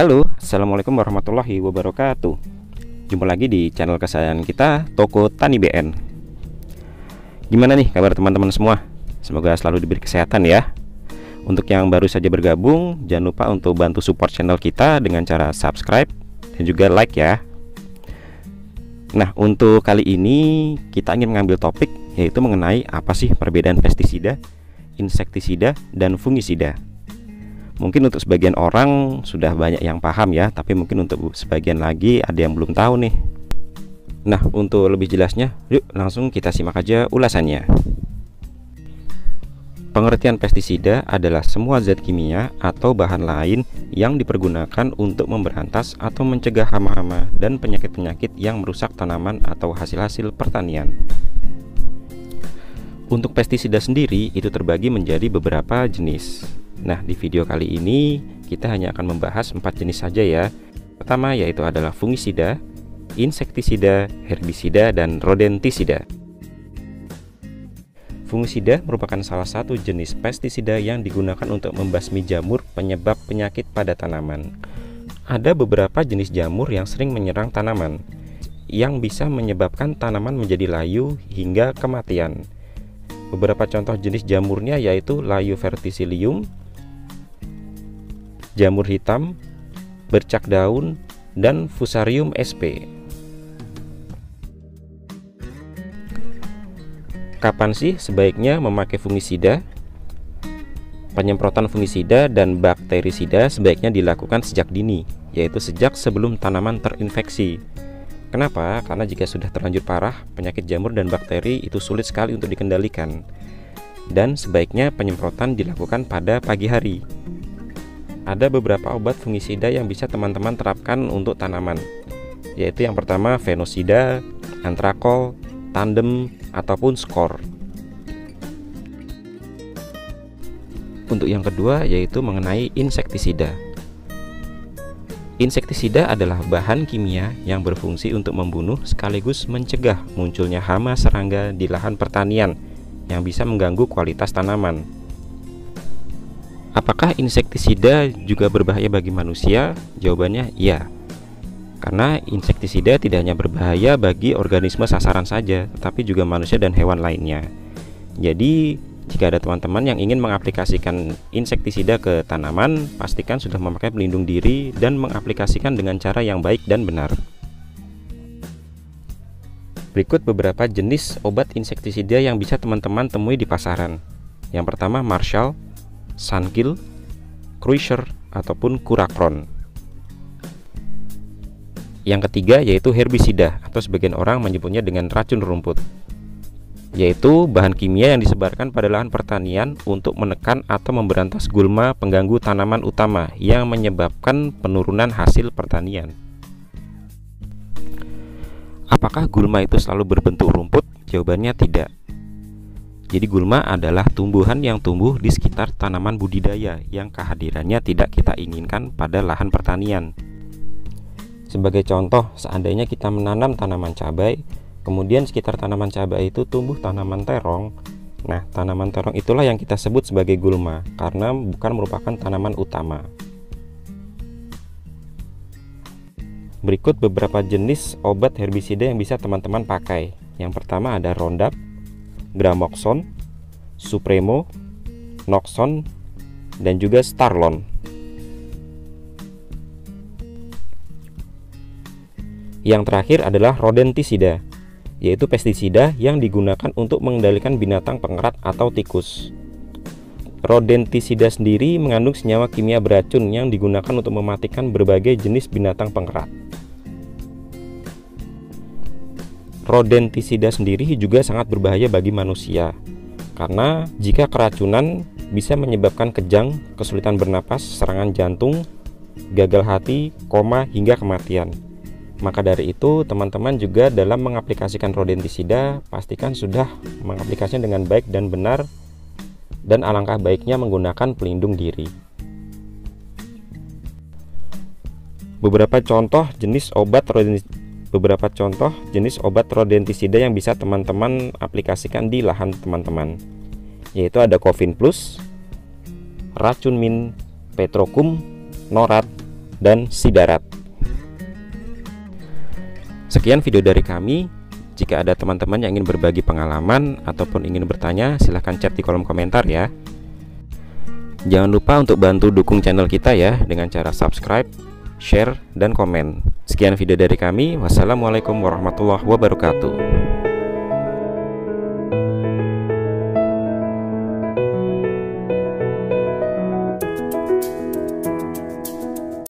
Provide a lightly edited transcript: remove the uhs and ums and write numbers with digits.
Halo, Assalamualaikum warahmatullahi wabarakatuh. Jumpa lagi di channel kesayangan kita, Toko Tani BN. Gimana nih kabar teman-teman semua? Semoga selalu diberi kesehatan ya. Untuk yang baru saja bergabung, jangan lupa untuk bantu support channel kita dengan cara subscribe dan juga like ya. Nah, untuk kali ini kita ingin mengambil topik, yaitu mengenai apa sih perbedaan pestisida, insektisida, dan fungisida. Mungkin untuk sebagian orang sudah banyak yang paham ya, tapi mungkin untuk sebagian lagi ada yang belum tahu nih. Nah, untuk lebih jelasnya, yuk langsung kita simak aja ulasannya. Pengertian pestisida adalah semua zat kimia atau bahan lain yang dipergunakan untuk memberantas atau mencegah hama-hama dan penyakit-penyakit yang merusak tanaman atau hasil-hasil pertanian. Untuk pestisida sendiri itu terbagi menjadi beberapa jenis. Nah, di video kali ini kita hanya akan membahas 4 jenis saja ya. Pertama yaitu adalah fungisida, insektisida, herbisida, dan rodentisida. Fungisida merupakan salah satu jenis pestisida yang digunakan untuk membasmi jamur penyebab penyakit pada tanaman. Ada beberapa jenis jamur yang sering menyerang tanaman, yang bisa menyebabkan tanaman menjadi layu hingga kematian. Beberapa contoh jenis jamurnya yaitu layu verticillium, jamur hitam, bercak daun, dan Fusarium sp. Kapan sih sebaiknya memakai fungisida? Penyemprotan fungisida dan bakterisida sebaiknya dilakukan sejak dini, yaitu sejak sebelum tanaman terinfeksi. Kenapa? Karena jika sudah terlanjur parah, penyakit jamur dan bakteri itu sulit sekali untuk dikendalikan. Dan sebaiknya penyemprotan dilakukan pada pagi hari. Ada beberapa obat fungisida yang bisa teman-teman terapkan untuk tanaman, yaitu yang pertama fenosida, antrakol, tandem, ataupun skor. Untuk yang kedua yaitu mengenai insektisida. Insektisida adalah bahan kimia yang berfungsi untuk membunuh sekaligus mencegah munculnya hama serangga di lahan pertanian yang bisa mengganggu kualitas tanaman. Apakah insektisida juga berbahaya bagi manusia? Jawabannya iya. Karena insektisida tidak hanya berbahaya bagi organisme sasaran saja, tetapi juga manusia dan hewan lainnya. Jadi, jika ada teman-teman yang ingin mengaplikasikan insektisida ke tanaman, pastikan sudah memakai pelindung diri dan mengaplikasikan dengan cara yang baik dan benar. Berikut beberapa jenis obat insektisida yang bisa teman-teman temui di pasaran. Yang pertama Marshall, Sunkill, Cruiser, ataupun Curacron. Yang ketiga yaitu herbisida, atau sebagian orang menyebutnya dengan racun rumput, yaitu bahan kimia yang disebarkan pada lahan pertanian untuk menekan atau memberantas gulma pengganggu tanaman utama yang menyebabkan penurunan hasil pertanian. Apakah gulma itu selalu berbentuk rumput? Jawabannya tidak. Jadi gulma adalah tumbuhan yang tumbuh di sekitar tanaman budidaya yang kehadirannya tidak kita inginkan pada lahan pertanian. Sebagai contoh, seandainya kita menanam tanaman cabai, kemudian sekitar tanaman cabai itu tumbuh tanaman terong. Nah, tanaman terong itulah yang kita sebut sebagai gulma, karena bukan merupakan tanaman utama. Berikut beberapa jenis obat herbisida yang bisa teman-teman pakai. Yang pertama ada Roundup, Gramoxone, Supremo, Noxon, dan juga Starlon. Yang terakhir adalah rodentisida, yaitu pestisida yang digunakan untuk mengendalikan binatang pengerat atau tikus. Rodentisida sendiri mengandung senyawa kimia beracun yang digunakan untuk mematikan berbagai jenis binatang pengerat. Rodentisida sendiri juga sangat berbahaya bagi manusia, karena jika keracunan bisa menyebabkan kejang, kesulitan bernapas, serangan jantung, gagal hati, koma, hingga kematian. Maka dari itu, teman-teman juga dalam mengaplikasikan rodentisida, pastikan sudah mengaplikasinya dengan baik dan benar, dan alangkah baiknya menggunakan pelindung diri. Beberapa contoh jenis obat rodentisida yang bisa teman-teman aplikasikan di lahan teman-teman, yaitu ada Covin Plus, Racun Min, Petrokum, Norat, dan si darat. Sekian video dari kami. Jika ada teman-teman yang ingin berbagi pengalaman ataupun ingin bertanya, silahkan chat di kolom komentar ya. Jangan lupa untuk bantu dukung channel kita ya dengan cara subscribe, share, dan komen. Sekian video dari kami. Wassalamualaikum warahmatullahi wabarakatuh.